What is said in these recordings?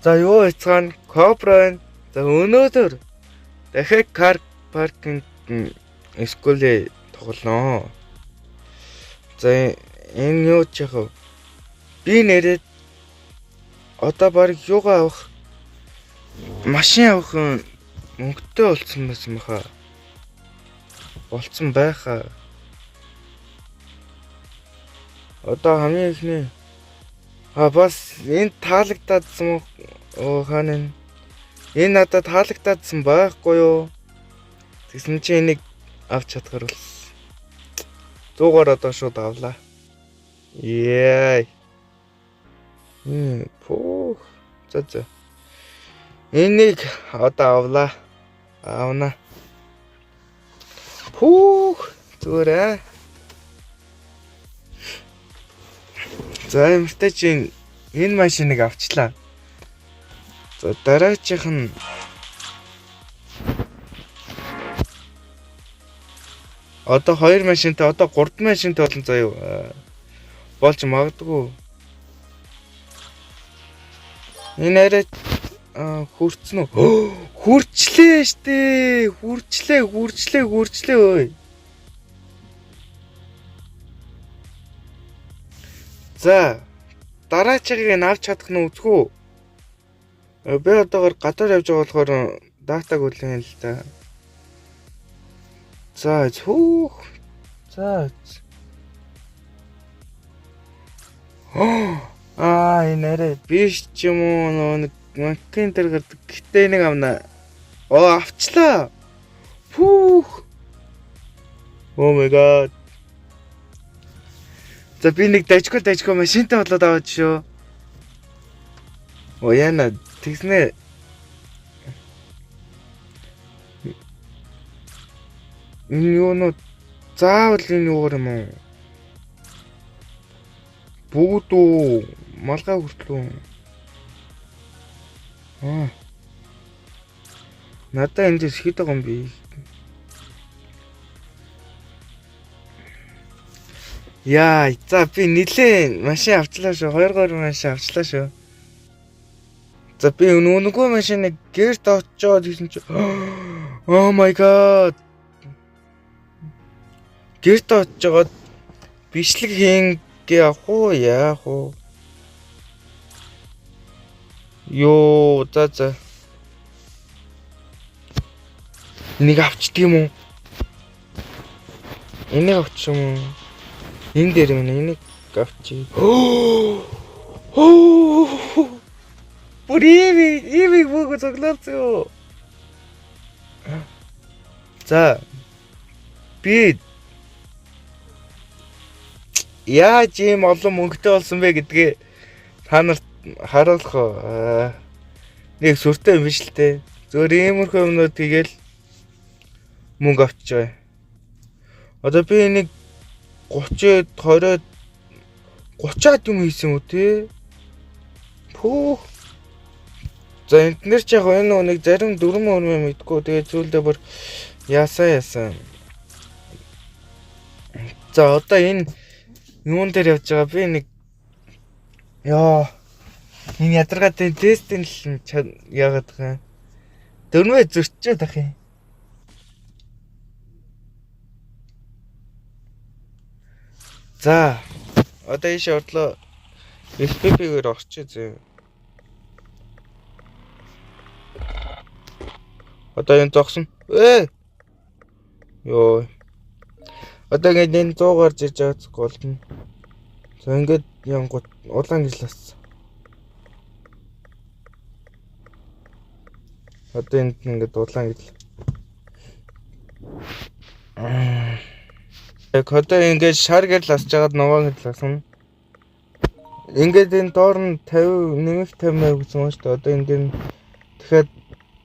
За юу яцгаана? Кобра. За өнөөдөр дахиад кар паркинг скулээ тоглоно. За энэ юу ч яах вэ? Би нэрэд одоо баг юугаа авах? Машин авах мөнгөтэй болсон байсан баха. Болцсон байхаа. Одоо хамгийн ихний бас энэ таалагдсан уу хаана энэ надад таалагдсан байхгүй юу? Тэгсэн чи энийг авч чадхаар бол 100-аар одоо шууд авлаа. Яй. Пүүх. За. Энийг одоо авлаа. Авна. Пүүх. Зүгээр. За юмтай чи энэ машиныг авчлаа. За дараачих нь одоо 2 машинтай одоо 3 машинтай болон заяа болж магадгүй. Энэ арай хүрцэн үү? Хүрчлээ штэ. Хүрчлээ ой. За дараачихыг нь авч чадах нь үзгүй. Би одоогоор гадаар явж байгаа болохоор датаг үлээн л та. За хүүх. За. Энэ нэрээ биш ч юм уу нэг макин дээр гардаг. Гэтэ нэг авна. Авчлаа. Пүүх. Oh my god. За би нэг дажгүй машинтай болоод аваад шүү. Яна тэгснэ. Энэ юу нөө заавал энэ юугаар юм уу? Бүгд үү малгай хүртлөө. Надаа энэ дэс хэд байгаа юм бэ? Яа, за би нилээ машин авчлаа шүү. 2 машин авчлаа шүү. За би нүггүй машиныг гэрт очоод гэсэн чи oh my god. Гэрт очоод бичлэг хийнгээ авах уу, яах уу? Йоо, за. Энийг авчдаг юм уу? Энийг авчих юм уу? Энэ дээр минь энийг авчи. Бүрийг бүгд цоглоолцоо. За. Би яаж ийм олон мөнгөтэй болсон бэ гэдгээ та нарт харуулах нэг сүртэй юм биш л те. Зөвөр иймэрхүү юмнууд хийгээл мөнгө авчиж байгаа. Одоо би энийг 30-д 20-д 30-аад юм хийсэн үү те. Пүүх. За энтнэр ч яг энэ нэг зарим 4 мөрмөө мэдгүй. Тэгээ зүйлдээ бүр яасан. За одоо энэ юун дээр явж байгаа би нэг энэ ядаргаатай тестийн л яагаад байгаа. Дөрмөө зөрчөөд ах юм. За одоо ийш орлоо SPP-гээр орчих зөө. Одоо энэ зогсон. Йоо. Одоо ингэ 100-аар жиж авах голдно. За ингээд янгууд улаан гэрэл ассан. Одоо энд ингээд улаан гэрэл. Одоо ингээд шар гэрэл асж байгаад нөгөө гэрэл асна. Ингээд энэ доор нь 50 нэмэх 50 гэсэн юм шүү дээ. Одоо энэ дээр дахиад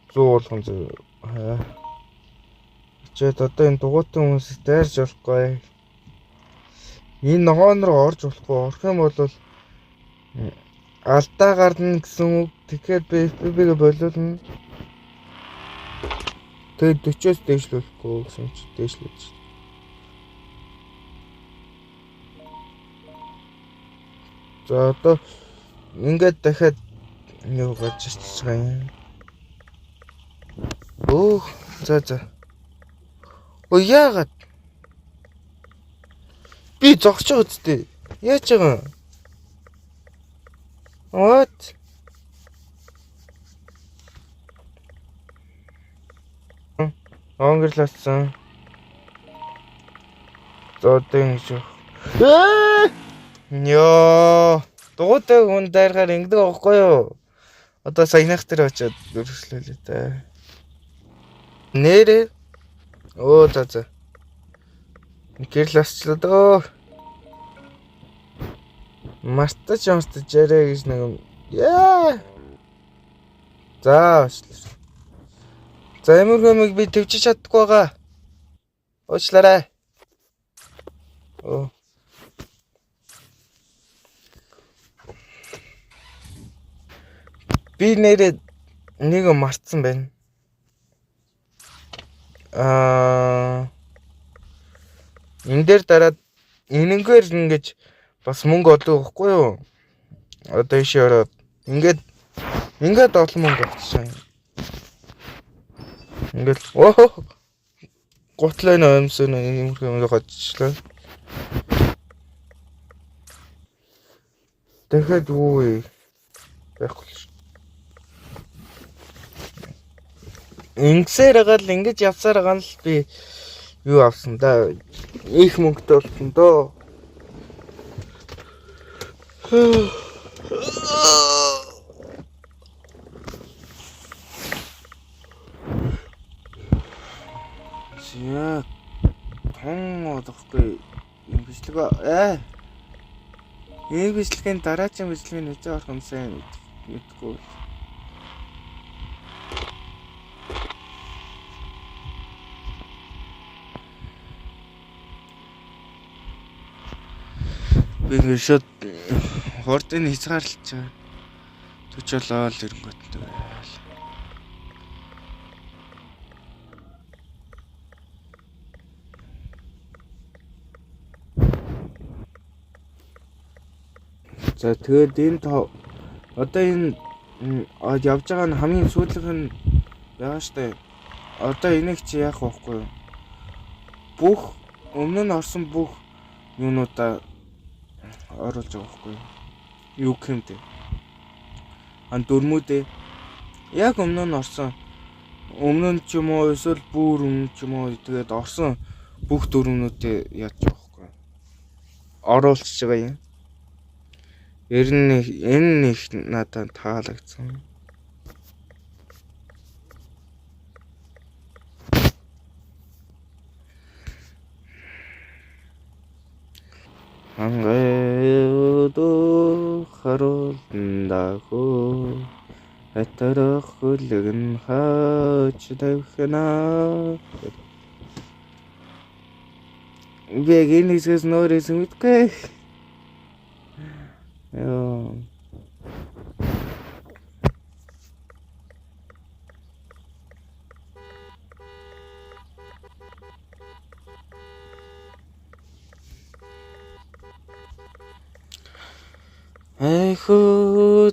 100 болгон зөв. Чээд одоо энэ дугуйтан хүмүүсээс дайрж болохгүй. Энэ ногоон руу орж болохгүй. Орох юм бол алдаа гарна гэсэн үг. Тэгэхээр би FPP-гээ болиулна. Тэгээд 40-оос дээшлүүлэхгүй гэсэн чи дээшлүүлж. За одоо ингээд дахиад Юу гаж ирчихсэн юм. Оо, за. Оо яагаад? Би зогсож байгаа үстэй. Яаж байгаа юм? What? Онгорлосон. Зодын шүү. Йоо. Дугуйтай хүн дайрахаар ингэдэг аахгүй юу? Одоо саянах дээр очиод өргөслөлээ та. Нэрээ. Оо за. Гэрэл асчлаа дөө. Мартаж ярэ гэж нэг юм. Яа. За уучлаарай. За эмэрхэмиг би төвчж чадахгүй байгаа. Уучлаарай. Оо. Би нэрээ нэг мартсан байна. Энэ дээр дараад энэнгээр ингэж бас мөнгө олох байхгүй юу? Одоо ишээ ороод ингээд олон мөнгө авчихсан. Ингээд готлоо нөмсөн юм гоцчлаа. Дахиад юу байхгүй. Ингэсээр гал ингэж явсаар гал би юу авсан да. Их мөнгөтэй болсон доо. Яа. Тон одохгүй юм бичлэг энэ бичлэгийн дараагийн бичлэгийн нүцээ орох юм сайн мэдгүй. Би шууд хордын хязгаарлаж байгаа. Төчөлөө л ирэнгүүттэй байл. За тэгээд энэ одоо энэ явж байгаа нь хамгийн сүүлийнх нь яа штэ. Одоо энийг чи яах вэ? Бүх өмнө нь орсон бүх юунуудаа оруулж байгаа байхгүй юу гэмтэй дөрмүүдээ яг өмнө нь орсон өмнө нь ч юм уу эсвэл бүр өмнө ч юм уу тэгээд орсон бүх дөрмүүдээ яаж байгаа байхгүй оруулж байгаа юм. Энэ их надад таалагдсан. Ангайуду харуулндааху атарах хөлгөн хаач тавхна. Яг энэ хэсгээс нөрөөс мэдгүй. Яа.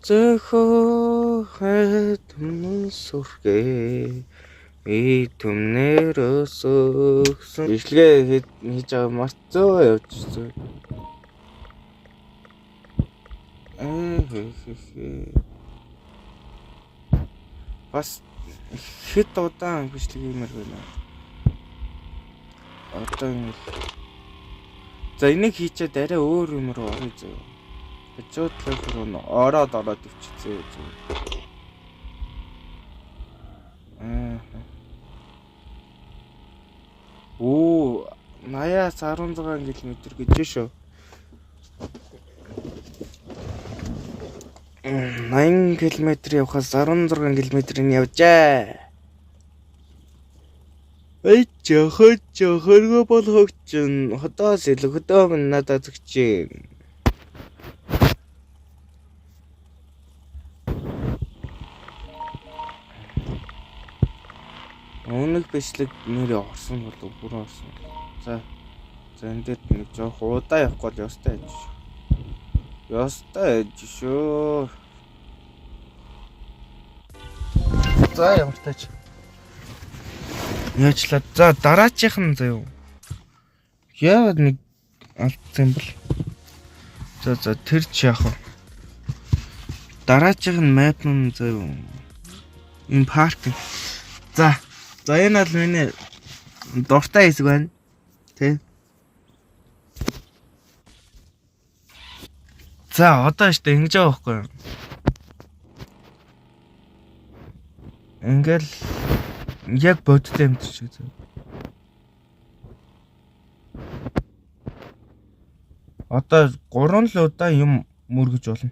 Зөхөө хатмын сүргээ и түмнэрөөс өгсөн бичлэгээ хийж байгаа марцоо явчихсан. Бас хэд удаан бичлэг юмэр байна. Одоо ингэ. За энийг хийчихэд арай өөр юм руу орё зөө. Бочоотлох руу ороод өвчцээ зөө. Оо 80-16 км гэж шүү. 80 км явахаас 16 км-ийн явжаа. Эй жохорго болгогч хотоос хөдөө минь надад зүгч. Өнөг бичлэг нэрээ орсон бол бүр орсон. За энэ дээр нэг жоох удаа явахгүй л ёстой аж шүү. За ямар тач. Яачлаа. За дараачих нь заяа. Яа нэг алдсан юм бол. За тэр ч яах вэ? Дараачих нь map нь заяа. Энэ парк. За энэ бол миний дуртай хэсэг байна. Тэ. За одоо штэ ингэж байгаа байхгүй юу? Ингээл яг бодтой юм шиг зөө. Одоо 3 л удаа юм мөргөж болно.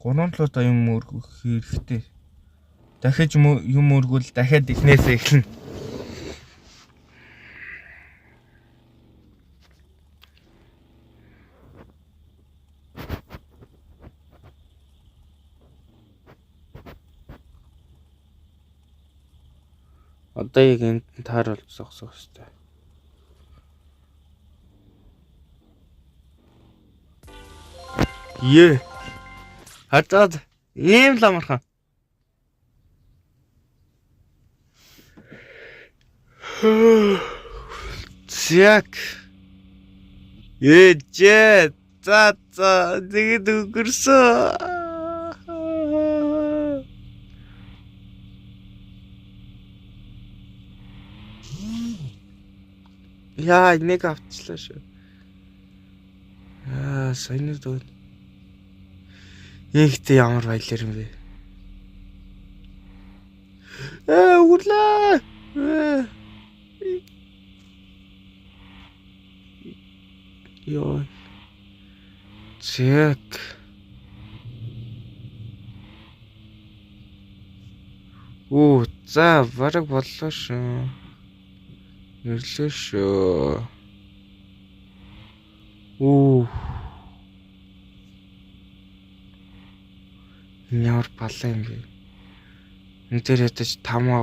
3 л удаа юм мөргөх хэрэгтэй. Дахиж юм мөргөл дахиад эхнээсээ эхэлнэ. Одоо яг энд тааруул зогсох хэрэгтэй. Хатаад ийм л амархан. Зяк. Ээжээ. За тэгээд өнгөрсөн. Яа, нэг авчлаа шүү. Сайн дөө. Ихтэй ямар баялаар юм бэ? Урлаа. Йоо. Чек. За бараг боллоо шүү. Ирлээ шүү. Ямар балаа юм бэ? Энд дээр ятаж тамаа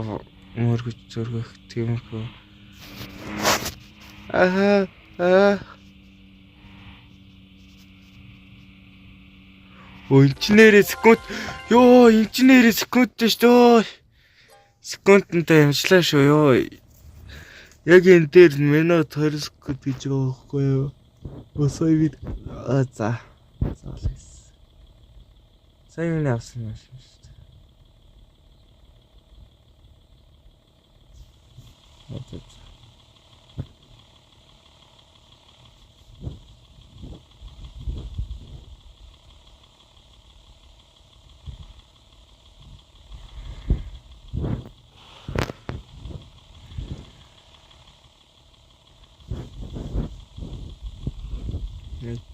мөргөж зөргөх тиймэрхүү. Инженерээ секунд. Инженерээ секундтэй шүү. Секундтай ямжлаа шүү ёо. Яг энэ дээр минут 20 секунд гэж байгаа байхгүй юу? Өсөй бид за. Заалс. Сайн юм авсан юм шүү дээ. Окей.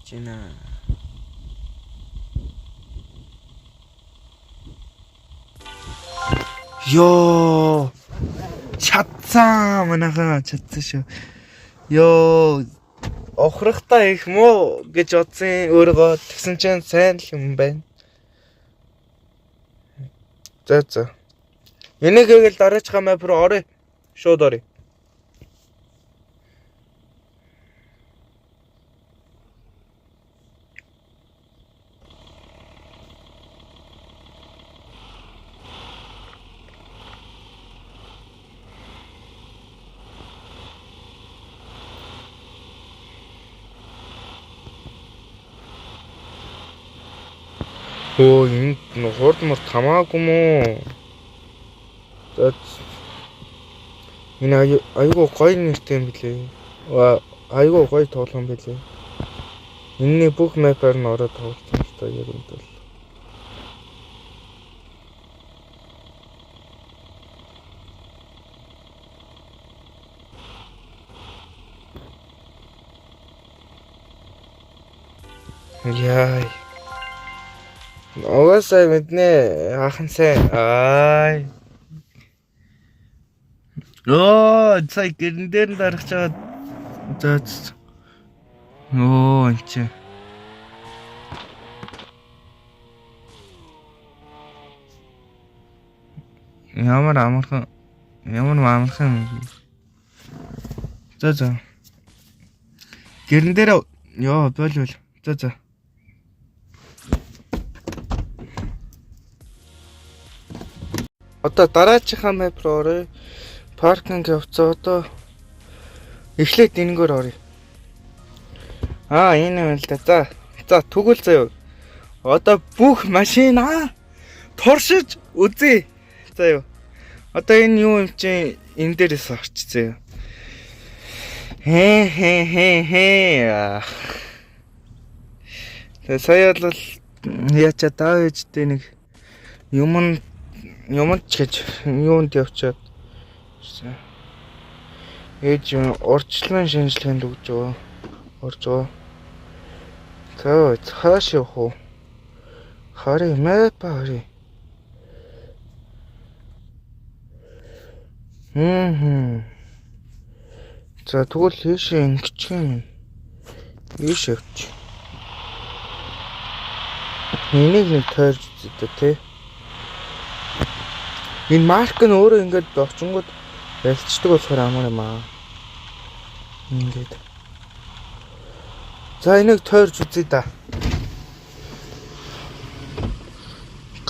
Чина. Йоо. Чадсан манайхаа чадсан шүү. Йоо. Охрохтой их муу гэж бодсон өөрийгөө тэгсэн чинь сайн л юм байна. За. Энийг л дараачихаа мап руу орё. Шууд орё. Энэ хурдмар тамаагүй мүү. Энэ айгүй гоё нэртэй юм билээ. Айгүй гоё тоглоом билээ. Энэний бүх мапаар нь ороод тоглосон л та яг энэ бол. Яй. Оосай мэднэ ахын сайн. Цай гэрэн дээр нь дарах чаад. За. Энч. Ямар амархан. За. Гэрэн дээр боол. За. Одоо дараачихаа map руу оръё. Паркинг явцгаа одоо эхлээд энэгээр оръё. Энэ юм л да. За тэгвэл заяа. Одоо бүх машина туршиж үзье. Заяа. Одоо энэ юу юм чинь энэ дээрээс орчихсон юм. Тэгээ сая бол яачаа даа ээжтэй нэг юмд гэж юунд явчаад ээж урьдчилан шинжилгээнд өгж байгаа. Орж байгаа. За цааш явах уу? Хари map хари. За тэгвэл хийшээ ингэчих юм. Ийш явчих. Энийг нэг тойрч үзээ тэ. Энэ марк нь өөрөө ингээд очингууд ялцдаг болохоор амар юм аа. Ингээд. За энийг тойрч үзье да.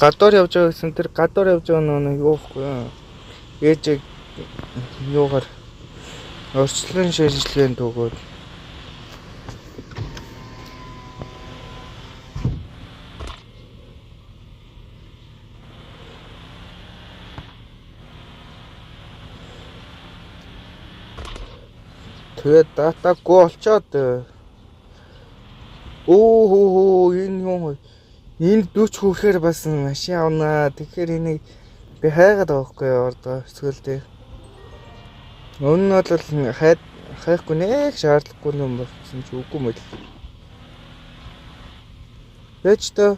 Гадуур явж байгаа гэсэн тэр гадуур явж байгаа нэг юу вэ? Ээж юугаар орчлон шинжилгээнд өгөөд тэгээд датагүй олцоод энэ юм энэ 40 хүрэхээр бас машин авнаа. Тэгэхээр энийг би хайгаад байгаа хгүй ордоо эсвэл өмнө нь бол хайхгүй нэг шаардлагагүй юм болсон ч үгүй мэл. Ээж та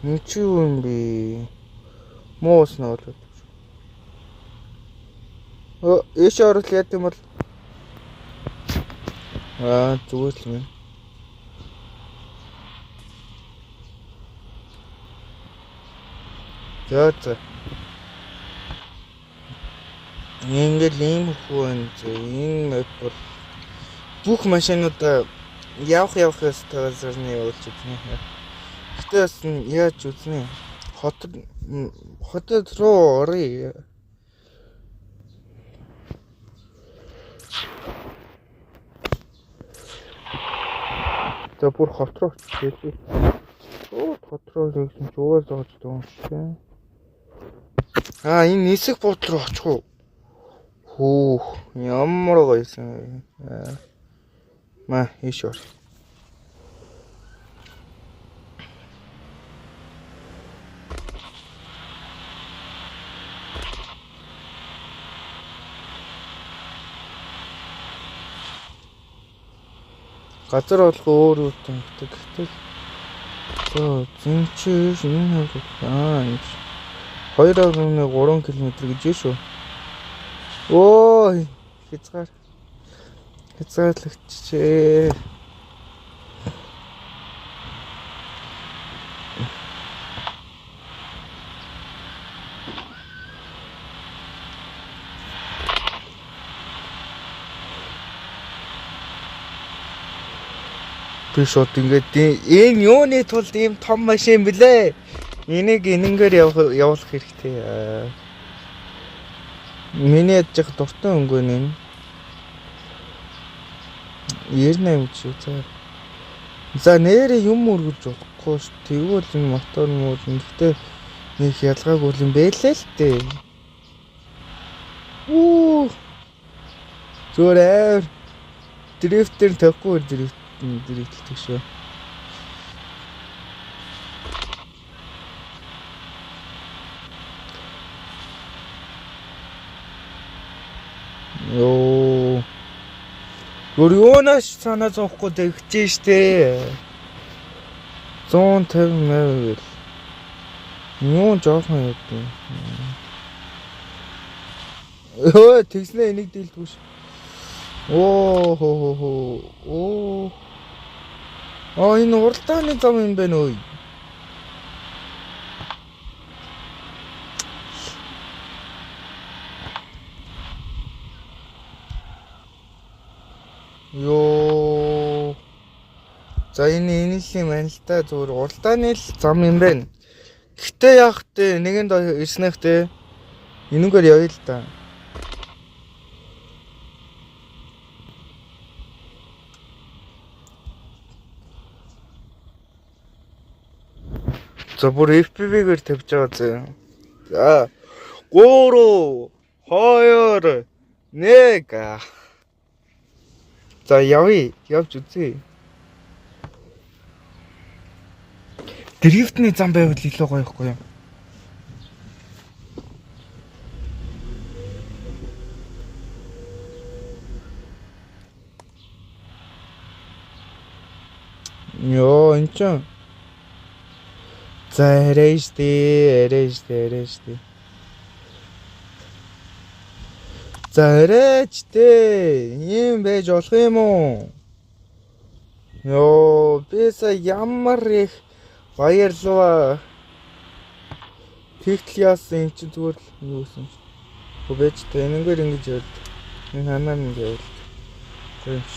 энэ ч юм би моос нөөлөд. Эш орол яд юм бол зүгээр л юм. За. Ингээд ийм хүн энэ map бол бүх машинуудаа явах ёстой зэрний явуулж байна. Гэтэ бас яаж үзнэ? Хотод руу оръё. За бүр хот руу чиглээ. Хот руу гэсэн ч уур зоож дууссан. Энэ нисэх бут руу очих уу? Ямар гойсон. Ийш ор. Газар болох өөр үүтэй гэхдээ зинчээ шинэ хавь 2.3 км гэж шүү. Ой хязгаарлагчээ. Би шууд ингээд энэ юуны тулд ийм том машин блэ? Энийг энэнгээр явуулах хэрэгтэй. Миний ядчих дуртай өнгөө нэ. 98 шүү за. За нэрээ юм өргөж болохгүй ш. Тэгвэл энэ мотор муу гэхдээ нэг ялгаагүй юм байлээ л дээ. Зүгээр дрифтер тавихгүй дрифтэлдэг шүү. Гөрөөнөөс санаа зовхгүй дэгчээ штэ. 150 Юу жоохон яд. Тэгснэ энийг дийлдгүй ш. Энэ уралдааны зам юм байна ой. За энэ л юм байна л та зүгээр уралдааны л зам юм байна. Гэтэ яах вэ? Нэгэнд ирснэх те. Энүүгээр явъя л да. За бүр FPV-гээр тавьж байгаа зөө. За 3 2 1. За явъя. Явж үзье. Дрифтний зам байвал илүү гоё ихгүй юу? Йоо энэ ч. За арайш дээ. За арайч дээ. Ийм байж болох юм уу? Йоо бисаа ямар их баярлалаа. Тэгтэл яасан эн чинь зүгээр л юу гэсэн чинь. Хөөж тэ энэгээр ингэж яваад. Энэ ханаа ингэ яваад. Тэгш.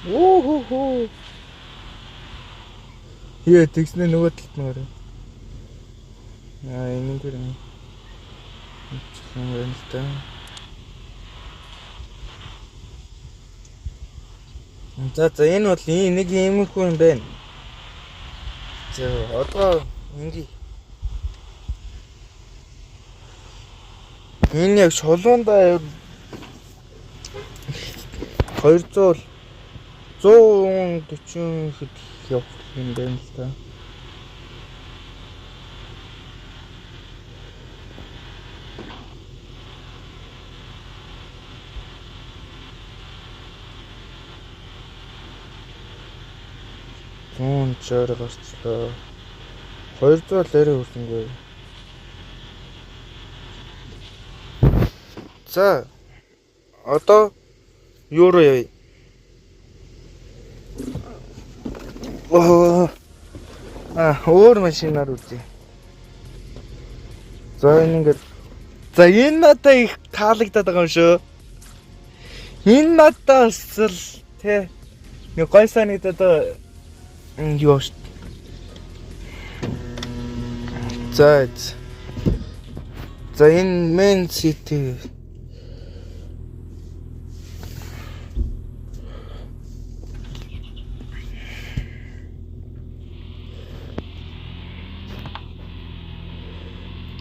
Оо. Яа тэгснэ нөгөө талд нь гараа. Энэгээр юм. Чихэн байна л та. За энэ бол нэг иймэрхүү юм байна. За одоо ингэ. Энэ яг шулуундаа 200 140 хэд явах юм байна л та. Чаар гарчлаа. 200 лэрэ хүрсэнгүй. За одоо юу руу явъя? Өөр машинаар үзье. За ингээд. За энэ надад их таалагдаад байгаа юм шүү. Энэ надад өсөл тэ нэг гой санагдаад юу шүү. За энэ main city.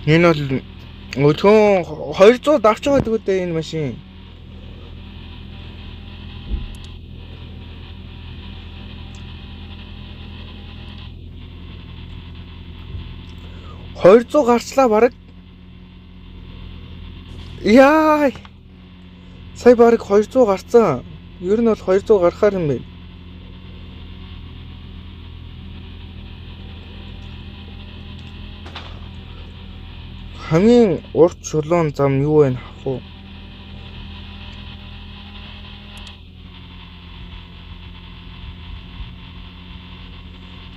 Энэ бол өтгөн 200 авч байгаа гэдэг энэ машин. $200 гарчлаа бараг. Яа. Сая бараг 200 гарцсан. Ер нь бол 200 гарахаар юм байна. Хамгийн урт шулуун зам юу вэ хах уу?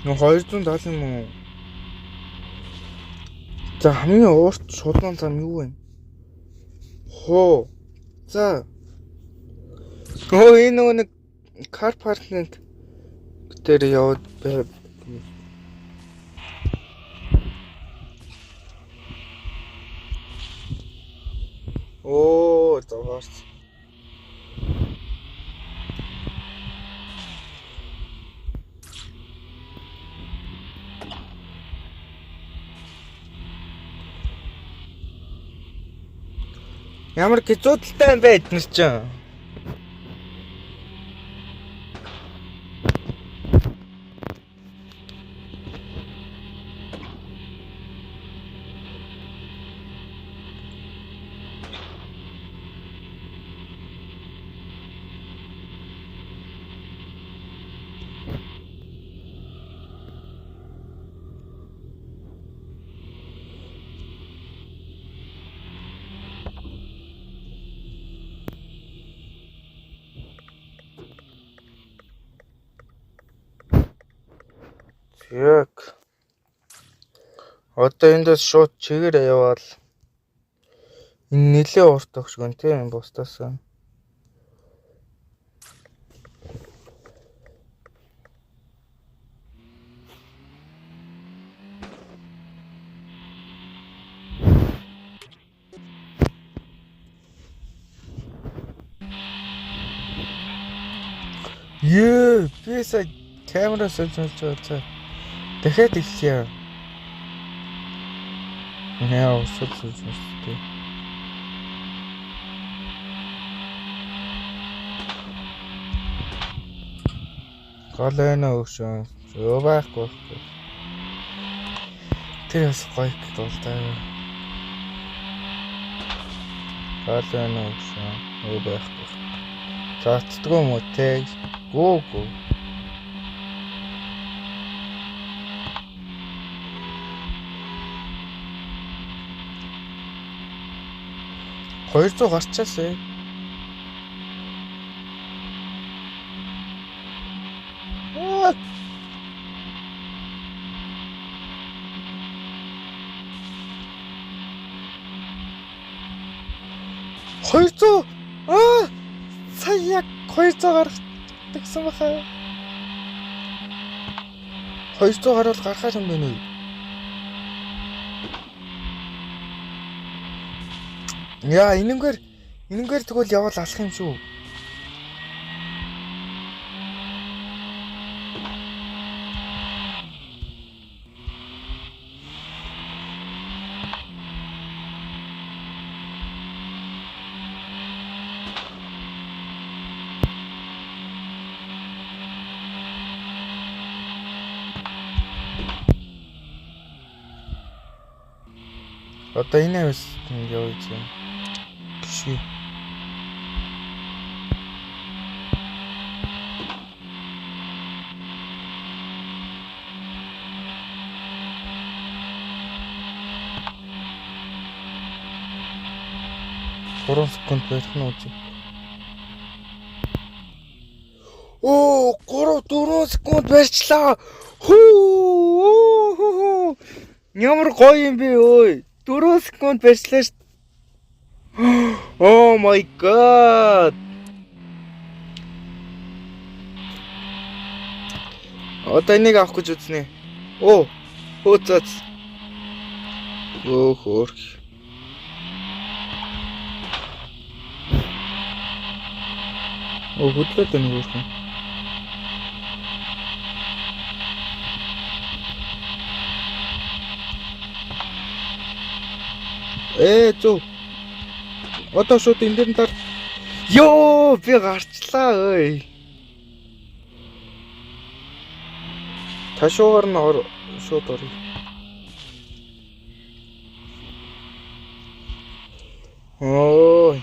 Нөө 270 юм уу? За хамгийн урт шулуун зам юу вэ? Хоо. За. Энэ нөгөө нэг кар паркинг дээр яваад байв. Оо, зовоос. Ямар гизүүдэлтэй юм бэ эднэр чинь? Яг одоо эндээс шууд чигээр яваал энэ нэлээ урт өгшгөн тийм бусдаас. Ёо, би сая камера сольж байгаа. Дахиад ихлэе. Яа, усал сольж байна. Голойно өгшөн. Зөө байхгүй. Тэр бас гоё дуултай. Голойно өгшөн. Өө байхгүй. Цацдгүй юм уу те? Гүү. 200 гарчаасаа. Сая 200 гаргасан баха. 200 гарвал гарахаа юм байна уу? Яа, энэнгээр тэгвэл явал алах юм шүү. Одоо энэ бас явж байна. Гişи. Хорон секунд байх нь үү? Оо, 3-4 секунд барьчлаа. Хүү. Ямар гоё юм бэ ой. 4 секунд барьчлаа ш. Oh my god. Одоо энийг авах гэж үзнэ. Оо, хөөцөц. Оо хөөх. Оо хөдлөөд байна хөөх. Зөө. Одоо шууд энэ дээр таар. Йоо, би гарчлаа ơi. Ташуугаар нь шууд орё. Ой.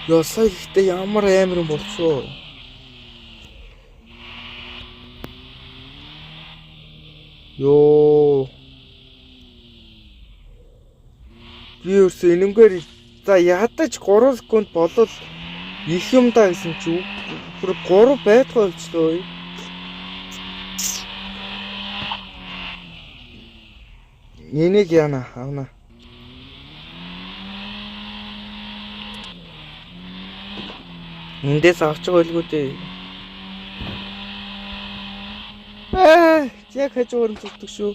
Ёо, сая ихтэй ямар амар юм болчихоо. Ёо. Би өөрсөө энэнгээр за ядаж 3 секунд болол их юм да гэсэн чи бүр 3 байтгаа болчлоо. Энийг яана авна. Эндээс авч байгаа байлгүй дээ. Яг хажуугаар нь зүтдэг шүү.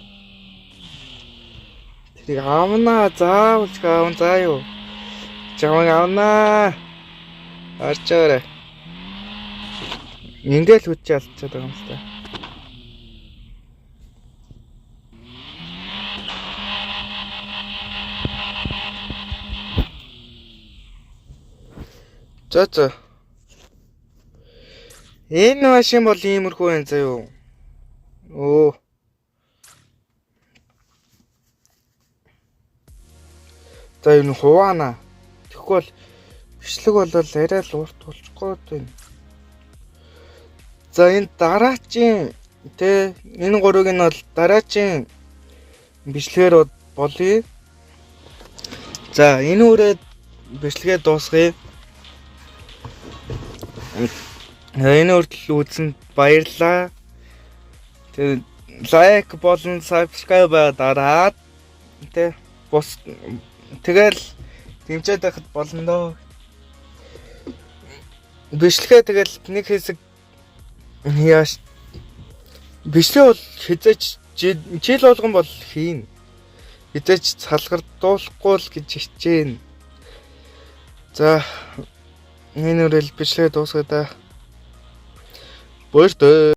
Тэрийг авна, заавал ч аавн заа юу. Чамайг авна. Арчаарай. Эндэл хүчээ алдчихад байгаа юм л та. За. Энэ машин бол иймэрхүү юм заа юу. Оо. За энэ хуваана. Тэгэхгүй бол бичлэг бол арай л урт болчихгоо байна. За энэ дараачийн энэ гурыг нь бол дараачийн бичлэгээр болъё. За энэ үрээд бичлэгээ дуусгая. Энэ хүртэл үзсэнд баярлалаа. Тэгээ лайк болон subscribe дараад бус тэгэл дэмжиж байхад болно доо. Бичлэгээ тэгэл нэг хэсэг яаш бичлэг бол хязгаарч жил болгон бол хийн. Хязгаарч салгардуулахгүй л гэж хичээн. За энэ үрэл бичлэгээ дуусгая да. Баяртай.